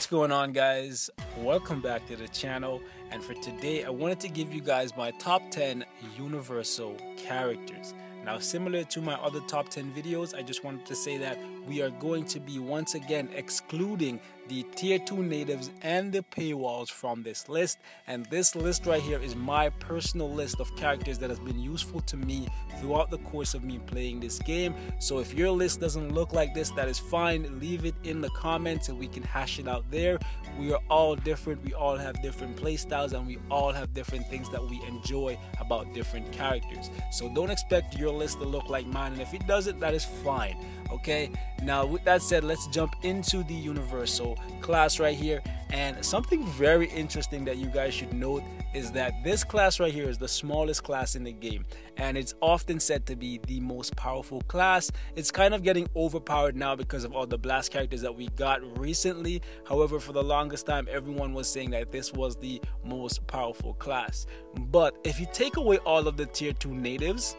What's going on, guys? Welcome back to the channel, and for today I wanted to give you guys my top 10 universal characters. Now, similar to my other top 10 videos, I just wanted to say that we are going to be once again excluding the tier 2 natives and the paywalls from this list. And this list right here is my personal list of characters that has been useful to me throughout the course of me playing this game. So if your list doesn't look like this, that is fine. Leave it in the comments and we can hash it out there. We are all different, we all have different play styles, and we all have different things that we enjoy about different characters. So don't expect your list to look like mine, and if it doesn't, that is fine. Okay, now with that said, let's jump into the universal class right here. And something very interesting that you guys should note is that this class right here is the smallest class in the game, and it's often said to be the most powerful class. It's kind of getting overpowered now because of all the blast characters that we got recently. However, for the longest time, everyone was saying that this was the most powerful class. But if you take away all of the tier 2 natives,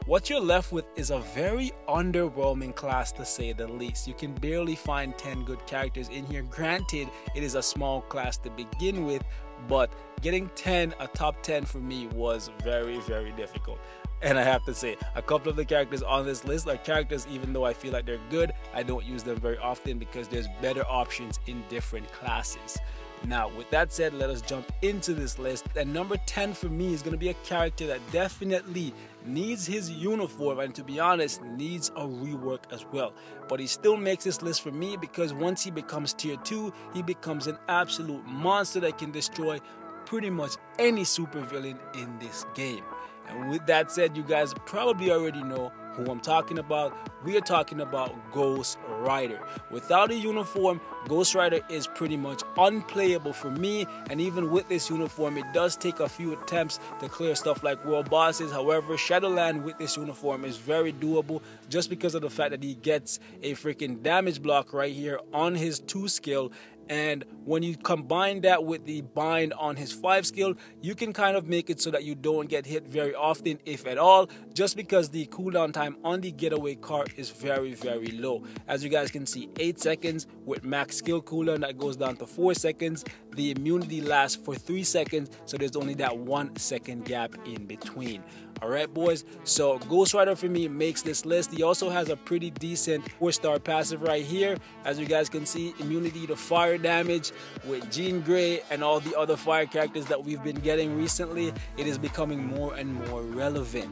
what you're left with is a very underwhelming class, to say the least. You can barely find 10 good characters in here. Granted, it is a small class to begin with, but getting a top 10 for me was very, very difficult. And I have to say, a couple of the characters on this list are characters, even though I feel like they're good, I don't use them very often because there's better options in different classes. Now, with that said, let us jump into this list. And number 10 for me is going to be a character that definitely needs his uniform, and to be honest, needs a rework as well. But he still makes this list for me because once he becomes tier 2, he becomes an absolute monster that can destroy pretty much any supervillain in this game. And with that said, you guys probably already know who I'm talking about. We are talking about Ghost Rider. Without a uniform, Ghost Rider is pretty much unplayable for me, and even with this uniform, it does take a few attempts to clear stuff like world bosses. However, Shadowland with this uniform is very doable just because of the fact that he gets a freaking damage block right here on his 2 skill. And when you combine that with the bind on his 5 skill, you can kind of make it so that you don't get hit very often, if at all, just because the cooldown time on the getaway card is very, very low. As you guys can see, 8 seconds with max skill cooldown that goes down to 4 seconds. The immunity lasts for 3 seconds, so there's only that 1 second gap in between. Alright, boys, so Ghost Rider for me makes this list. He also has a pretty decent 4-star passive right here. As you guys can see, immunity to fire damage with Jean Grey and all the other fire characters that we've been getting recently. It is becoming more and more relevant.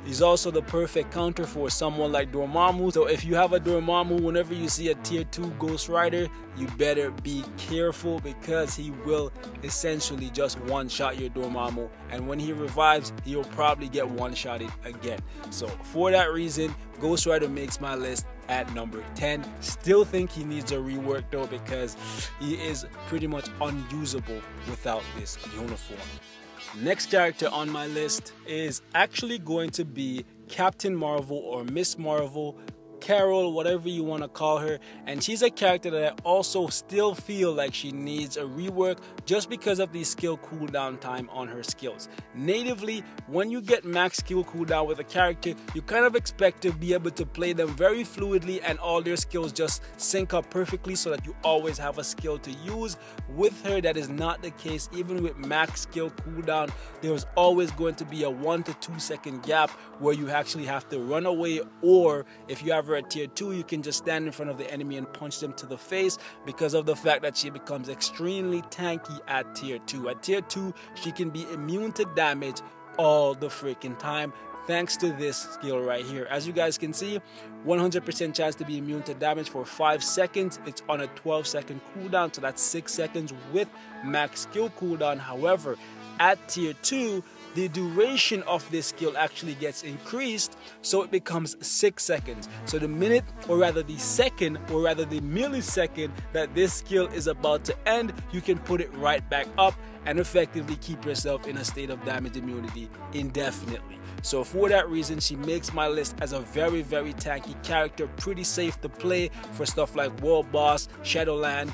He's also the perfect counter for someone like Dormammu. So if you have a Dormammu, whenever you see a tier 2 Ghost Rider, you better be careful because he will essentially just one-shot your Dormammu. And when he revives, he'll probably get one-shotted again. So for that reason, Ghost Rider makes my list at number 10. Still think he needs a rework though, because he is pretty much unusable without this uniform. Next character on my list is actually going to be Captain Marvel or Miss Marvel, Carol, whatever you want to call her. And she's a character that I also still feel like she needs a rework just because of the skill cooldown time on her skills. Natively, when you get max skill cooldown with a character, you kind of expect to be able to play them very fluidly and all their skills just sync up perfectly so that you always have a skill to use. With her, that is not the case. Even with max skill cooldown, there's always going to be a 1 to 2 second gap where you actually have to run away, or if you have her at tier 2, you can just stand in front of the enemy and punch them to the face, because of the fact that she becomes extremely tanky at tier 2. At tier 2, she can be immune to damage all the freaking time thanks to this skill right here. As you guys can see, 100% chance to be immune to damage for 5 seconds. It's on a 12-second cooldown, so that's 6 seconds with max skill cooldown. However, at tier 2, the duration of this skill actually gets increased, so it becomes 6 seconds. So the minute, or rather the second, or rather the millisecond that this skill is about to end, you can put it right back up and effectively keep yourself in a state of damage immunity indefinitely. So for that reason, she makes my list as a very, very tanky character, pretty safe to play for stuff like World Boss, Shadowland,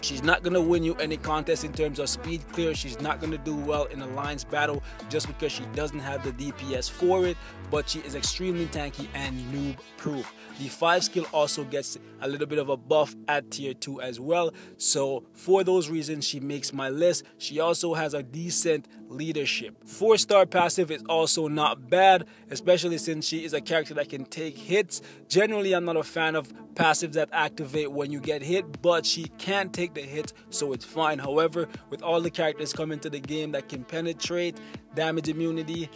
She's not going to win you any contest in terms of speed clear. She's not going to do well in alliance battle just because she doesn't have the DPS for it, but she is extremely tanky and noob proof. The 5 skill also gets a little bit of a buff at tier 2 as well, so for those reasons she makes my list. She also has a decent leadership. 4-star passive is also not bad, especially since she is a character that can take hits. Generally, I'm not a fan of passives that activate when you get hit, but she can take the hits, so it's fine. However, with all the characters coming to the game that can penetrate, damage immunity,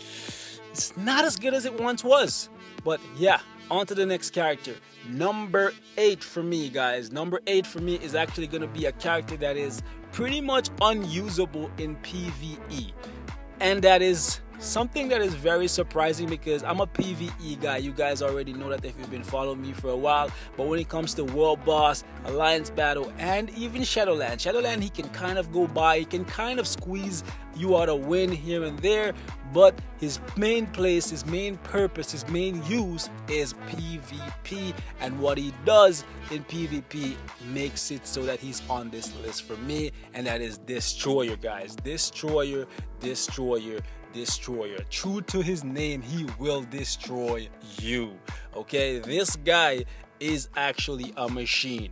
it's not as good as it once was. But yeah, on to the next character. Number 8 for me, guys. Number 8 for me is actually going to be a character that is pretty much unusable in PvE. And that is something that is very surprising because I'm a PvE guy. You guys already know that if you've been following me for a while. But when it comes to World Boss, Alliance Battle, and even Shadowland, he can kind of go by. He can kind of squeeze you out a win here and there. But his main place, his main purpose, his main use is PvP. And what he does in PvP makes it so that he's on this list for me. And that is Destroyer, guys. Destroyer, Destroyer, Destroyer. True to his name, he will destroy you. Okay, this guy is actually a machine.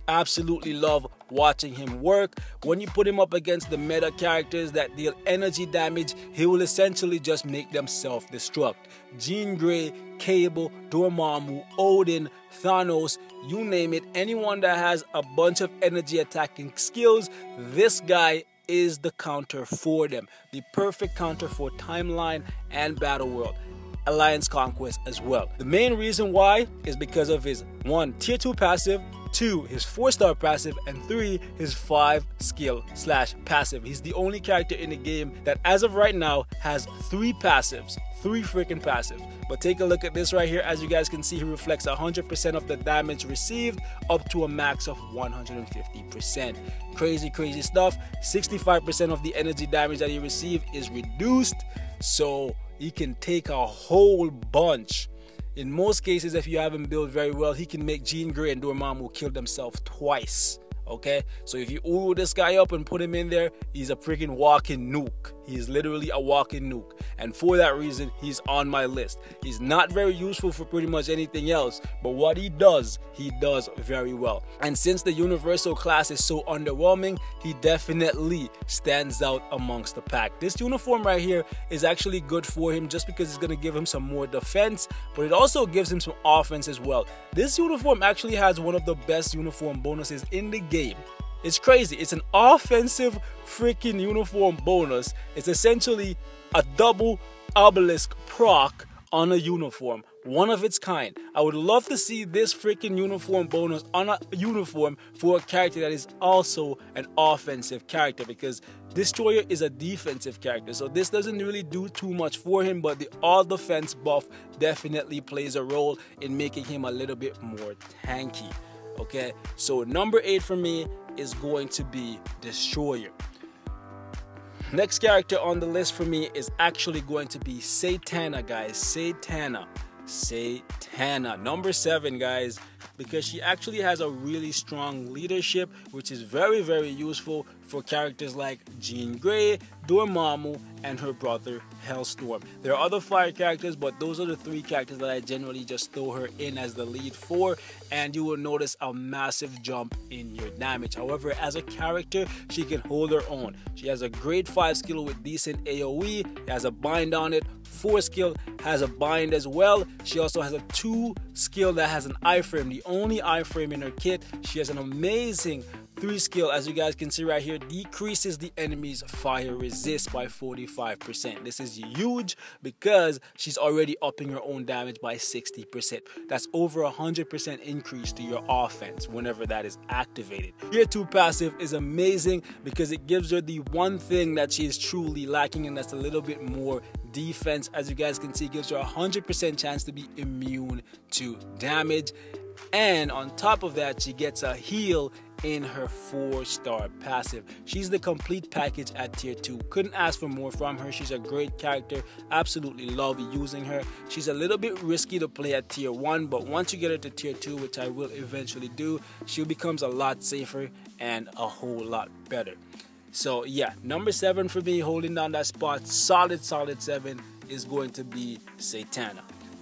Absolutely love watching him work. When you put him up against the meta characters that deal energy damage, he will essentially just make them self-destruct. Jean Grey, Cable, Dormammu, Odin, Thanos, you name it, anyone that has a bunch of energy attacking skills, this guy is the counter for them. The perfect counter for Timeline and Battle World. Alliance Conquest as well. The main reason why is because of his 1. Tier 2 passive, 2. His 4-star passive, and 3. His 5 skill / passive. He's the only character in the game that as of right now has 3 passives. 3 freaking passives. But take a look at this right here. As you guys can see, he reflects 100% of the damage received up to a max of 150%. Crazy stuff. 65% of the energy damage that he received is reduced, so he can take a whole bunch. In most cases, if you have him built very well, he can make Jean Grey and Dormammu kill themselves twice. Okay, so if you Uru this guy up and put him in there, he's a freaking walking nuke. He's literally a walking nuke, and for that reason, he's on my list. He's not very useful for pretty much anything else, but what he does very well. And since the universal class is so underwhelming, he definitely stands out amongst the pack. This uniform right here is actually good for him just because it's going to give him some more defense, but it also gives him some offense as well. This uniform actually has one of the best uniform bonuses in the game. It's crazy. It's an offensive freaking uniform bonus. It's essentially a double obelisk proc on a uniform. One of its kind. I would love to see this freaking uniform bonus on a uniform for a character that is also an offensive character, because Destroyer is a defensive character, so this doesn't really do too much for him, but the all defense buff definitely plays a role in making him a little bit more tanky. Okay, so number 8 for me is going to be Destroyer. Next character on the list for me is actually going to be Satana, guys. Satana. Number 7, guys, because she actually has a really strong leadership, which is very useful for characters like Jean Grey, Dormammu, and her brother Hellstorm. There are other fire characters, but those are the 3 characters that I generally just throw her in as the lead for, and you will notice a massive jump in your damage. However, as a character, she can hold her own. She has a great 5 skill with decent AoE, has a bind on it, 4 skill has a bind as well. She also has a 2 skill that has an iframe, the only iframe in her kit. She has an amazing 3 skill, as you guys can see right here, decreases the enemy's fire resist by 45%. This is huge because she's already upping her own damage by 60%. That's over 100% increase to your offense whenever that is activated. Tier 2 passive is amazing because it gives her the one thing that she is truly lacking, and that's a little bit more defense. As you guys can see, it gives her 100% chance to be immune to damage. And on top of that, she gets a heal in her 4-star passive. She's the complete package at tier 2. Couldn't ask for more from her. She's a great character. Absolutely love using her. She's a little bit risky to play at tier 1, but once you get her to tier 2, which I will eventually do, she becomes a lot safer and a whole lot better. So yeah, number 7 for me, holding down that spot, solid 7, is going to be Satana.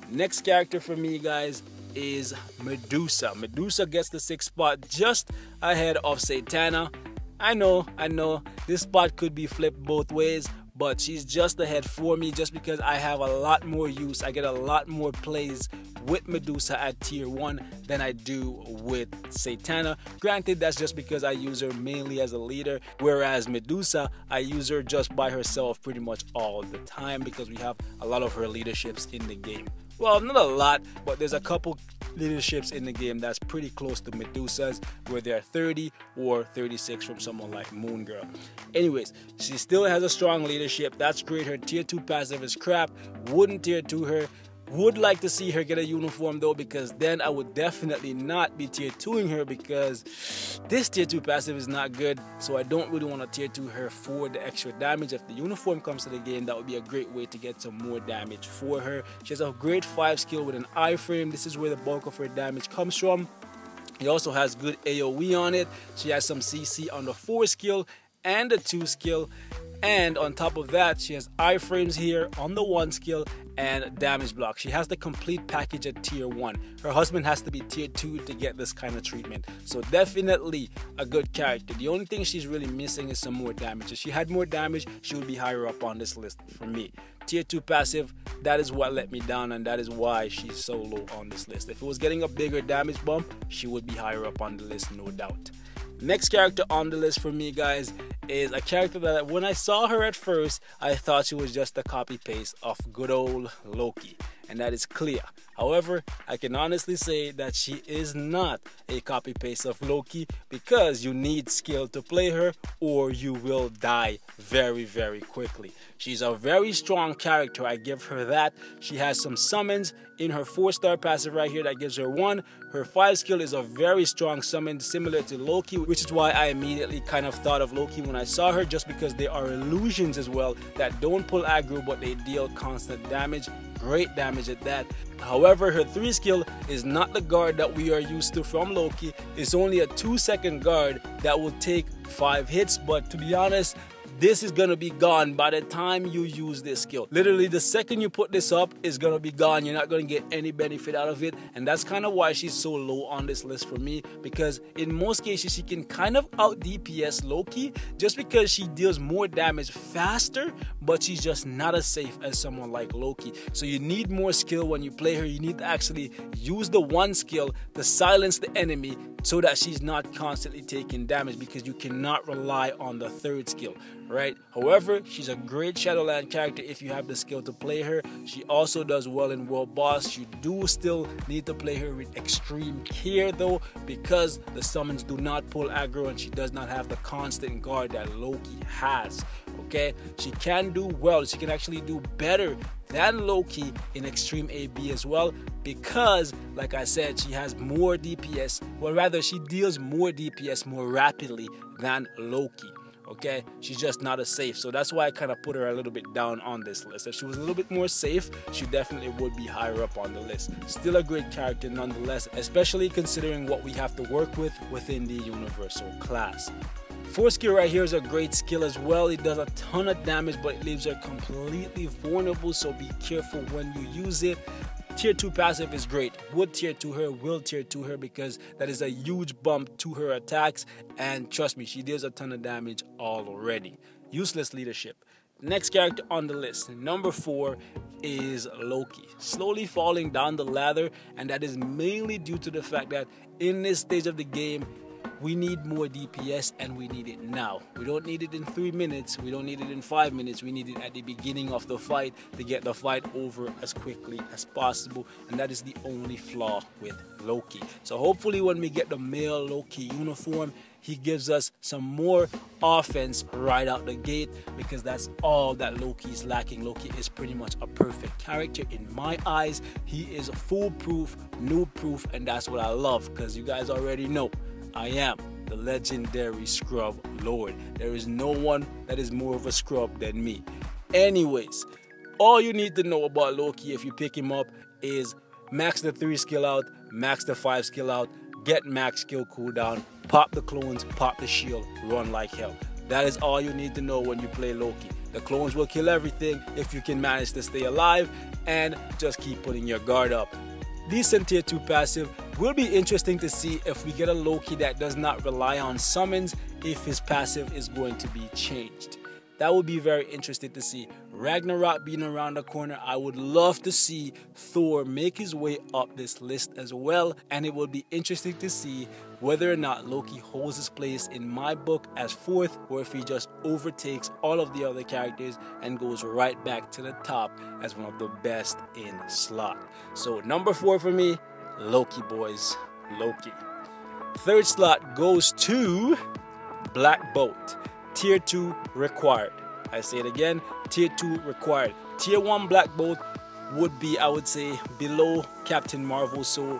Next character for me, guys, is Medusa. Medusa gets the 6th spot, just ahead of Satana. I know, this spot could be flipped both ways, but she's just ahead for me just because I have a lot more use. I get a lot more plays with Medusa at tier 1 than I do with Satana. Granted, that's just because I use her mainly as a leader, whereas Medusa, I use her just by herself pretty much all the time because we have a lot of her leaderships in the game. Well, not a lot, but there's a couple leaderships in the game that's pretty close to Medusa's, where they're 30 or 36 from someone like Moon Girl. Anyways, she still has a strong leadership. That's great. Her tier 2 passive is crap. Wouldn't tier 2 her. Would like to see her get a uniform though, because then I would definitely not be tier 2ing her, because this tier 2 passive is not good. So I don't really want to tier 2 her for the extra damage. If the uniform comes to the game, that would be a great way to get some more damage for her. She has a great 5 skill with an iframe. This is where the bulk of her damage comes from. She also has good AoE on it. She has some CC on the 4 skill and the 2 skill. And on top of that, she has iframes here on the 1 skill and damage block. She has the complete package at tier 1. Her husband has to be tier 2 to get this kind of treatment. So definitely a good character. The only thing she's really missing is some more damage. If she had more damage, she would be higher up on this list for me. Tier 2 passive, that is what let me down, and that is why she's so low on this list. If it was getting a bigger damage bump, she would be higher up on the list, no doubt. Next character on the list for me, guys, is a character that when I saw her at first, I thought she was just a copy-paste of good old Loki, and that is Clea. However, I can honestly say that she is not a copy-paste of Loki, because you need skill to play her or you will die very, very quickly. She's a very strong character, I give her that. She has some summons in her 4-star passive right here that gives her 1. Her 5 skill is a very strong summon similar to Loki, which is why I immediately kind of thought of Loki when I saw her, just because there are illusions as well that don't pull aggro but they deal constant damage. Great damage at that. However, her 3 skill is not the guard that we are used to from Loki. It's only a 2-second guard that will take 5 hits, but to be honest, this is gonna be gone by the time you use this skill. Literally, the second you put this up, it's gonna be gone. You're not gonna get any benefit out of it, and that's kind of why she's so low on this list for me, because in most cases she can kind of out DPS Loki just because she deals more damage faster, but she's just not as safe as someone like Loki. So you need more skill when you play her. You need to actually use the 1 skill to silence the enemy so that she's not constantly taking damage, because you cannot rely on the 3rd skill, right? However, she's a great Shadowland character if you have the skill to play her. She also does well in World Boss. You do still need to play her with extreme care though, because the summons do not pull aggro and she does not have the constant guard that Loki has. Okay, she can do well. She can actually do better than Loki in extreme AB as well, because like I said, she has more DPS, well rather she deals more DPS more rapidly than Loki. Okay, she's just not as safe, so that's why I kind of put her a little bit down on this list. If she was a little bit more safe, she definitely would be higher up on the list. Still a great character nonetheless, especially considering what we have to work with within the universal class. 4 skill right here is a great skill as well. It does a ton of damage, but it leaves her completely vulnerable, so be careful when you use it. Tier 2 passive is great. Would tier 2 her, will tier 2 her, because that is a huge bump to her attacks, and trust me, she deals a ton of damage already. Useless leadership. Next character on the list, number 4, is Loki. Slowly falling down the ladder, and that is mainly due to the fact that in this stage of the game, we need more DPS, and we need it now. We don't need it in 3 minutes. We don't need it in 5 minutes. We need it at the beginning of the fight to get the fight over as quickly as possible. And that is the only flaw with Loki. So hopefully when we get the male Loki uniform, he gives us some more offense right out the gate, because that's all that Loki is lacking. Loki is pretty much a perfect character in my eyes. He is foolproof, noob proof, and that's what I love, because you guys already know I am the legendary Scrub Lord. There is no one that is more of a scrub than me. Anyways, all you need to know about Loki if you pick him up is max the 3 skill out, max the 5 skill out, get max skill cooldown, pop the clones, pop the shield, run like hell. That is all you need to know when you play Loki. The clones will kill everything if you can manage to stay alive and just keep putting your guard up. Decent tier 2 passive. Will be interesting to see if we get a Loki that does not rely on summons, if his passive is going to be changed. That would be very interesting to see. Ragnarok being around the corner, I would love to see Thor make his way up this list as well, and it will be interesting to see whether or not Loki holds his place in my book as 4th, or if he just overtakes all of the other characters and goes right back to the top as one of the best in slot. So number 4 for me, Loki, boys. Loki. 3rd slot goes to Black Bolt. Tier 2 required. I say it again, tier 2 required. Tier 1 Black Bolt would be, I would say, below Captain Marvel. So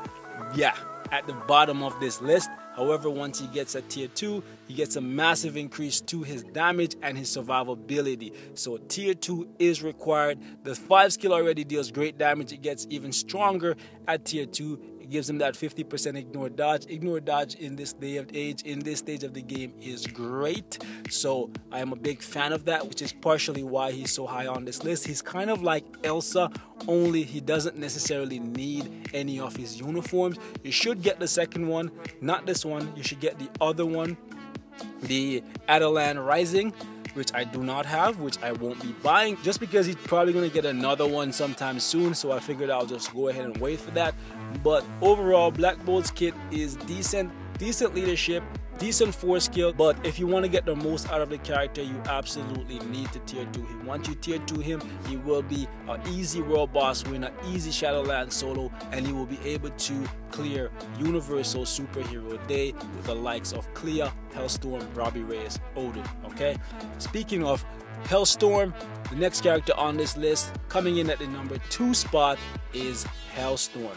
yeah, at the bottom of this list. However, once he gets a tier 2, he gets a massive increase to his damage and his survivability. So tier 2 is required. The 5 skill already deals great damage. It gets even stronger at tier 2. It gives him that 50% ignore dodge. Ignore dodge in this day of age, in this stage of the game, is great. So I am a big fan of that, which is partially why he's so high on this list. He's kind of like Elsa, only he doesn't necessarily need any of his uniforms. You should get the second one, not this one. You should get the other one, the Adelan Rising, which I do not have, which I won't be buying just because he's probably going to get another one sometime soon. So I figured I'll just go ahead and wait for that. But overall, Black Bolt's kit is decent leadership, decent 4 skill, but if you want to get the most out of the character, you absolutely need to tier 2 him. Once you tier 2 him, he will be an easy world boss win, an easy Shadowlands solo, and he will be able to clear Universal Superhero Day with the likes of Clea, Hellstorm, Robby Reyes, Odin. Okay, speaking of Hellstorm, the next character on this list, coming in at the number 2 spot, is Hellstorm.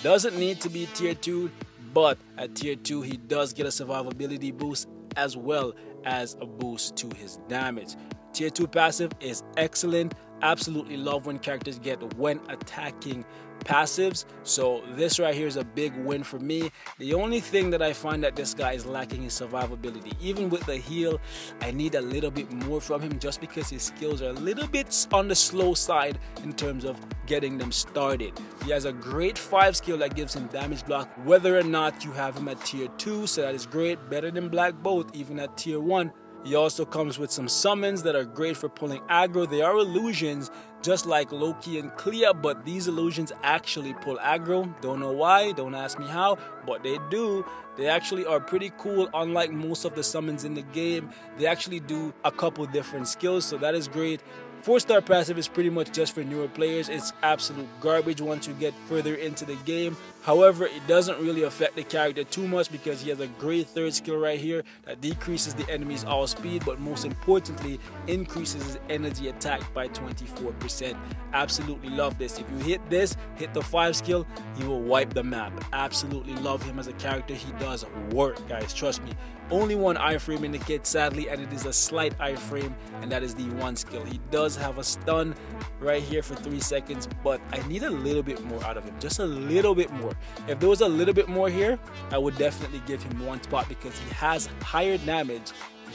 Doesn't need to be tier 2, but at tier 2 he does get a survivability boost as well as a boost to his damage. Tier 2 passive is excellent. Absolutely love when characters get when attacking passives. So this right here is a big win for me. The only thing that I find that this guy is lacking is survivability. Even with the heal, I need a little bit more from him just because his skills are a little bit on the slow side in terms of getting them started. He has a great 5 skill that gives him damage block whether or not you have him at tier 2, so that is great, better than Black Bolt even at tier 1. He also comes with some summons that are great for pulling aggro. They are illusions just like Loki and Clea, but these illusions actually pull aggro. Don't know why, don't ask me how, but they do. They actually are pretty cool. Unlike most of the summons in the game, they actually do a couple different skills, so that is great. 4-star passive is pretty much just for newer players. It's absolute garbage once you get further into the game. However, it doesn't really affect the character too much because he has a great 3rd skill right here that decreases the enemy's all speed, but most importantly, increases his energy attack by 24%. Absolutely love this. If you hit this, hit the 5 skill, he will wipe the map. Absolutely love him as a character. He does work, guys. Trust me. Only one iframe in the kit, sadly, and it is a slight iframe, and that is the 1 skill. He does have a stun right here for 3 seconds, but I need a little bit more out of him, just a little bit more. If there was a little bit more here, I would definitely give him 1 spot because he has higher damage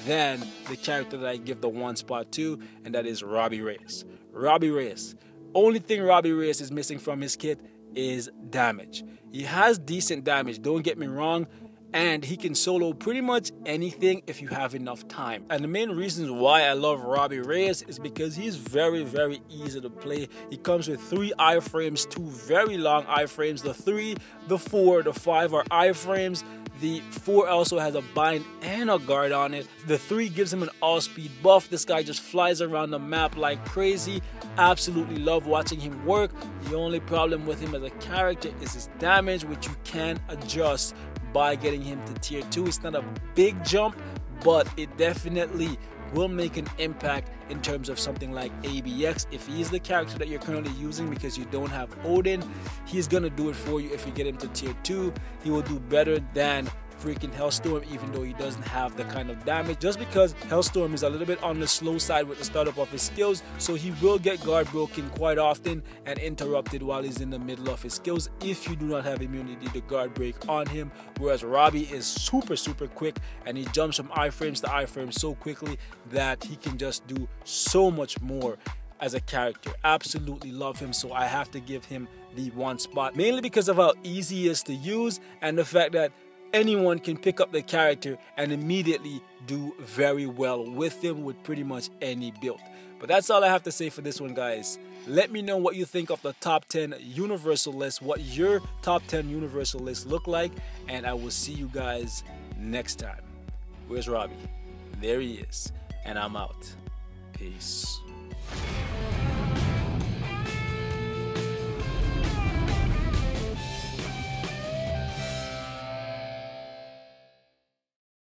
than the character that I give the 1 spot to, and that is Robby Reyes. Robby Reyes. Only thing Robby Reyes is missing from his kit is damage. He has decent damage, don't get me wrong, and he can solo pretty much anything if you have enough time. And the main reasons why I love Robby Reyes is because he's very, very easy to play. He comes with 3 iframes, 2 very long iframes. The 3, the 4, the 5 are iframes. The 4 also has a bind and a guard on it. The 3 gives him an all-speed buff. This guy just flies around the map like crazy. Absolutely love watching him work. The only problem with him as a character is his damage, which you can adjust by getting him to tier 2. It's not a big jump, but it definitely will make an impact in terms of something like ABX. If he is the character that you're currently using because you don't have Odin, he's gonna do it for you. If you get him to tier 2, he will do better than freaking Hellstorm, even though he doesn't have the kind of damage, just because Hellstorm is a little bit on the slow side with the startup of his skills, so he will get guard broken quite often and interrupted while he's in the middle of his skills if you do not have immunity to guard break on him. Whereas Robby is super quick, and he jumps from iframes to iframes so quickly that he can just do so much more as a character. Absolutely love him, so I have to give him the 1 spot, mainly because of how easy he is to use and the fact that anyone can pick up the character and immediately do very well with him with pretty much any build. But that's all I have to say for this one, guys. Let me know what you think of the top 10 universal list, what your top 10 universal list look like, and I will see you guys next time. Where's Robby? There he is, and I'm out. Peace.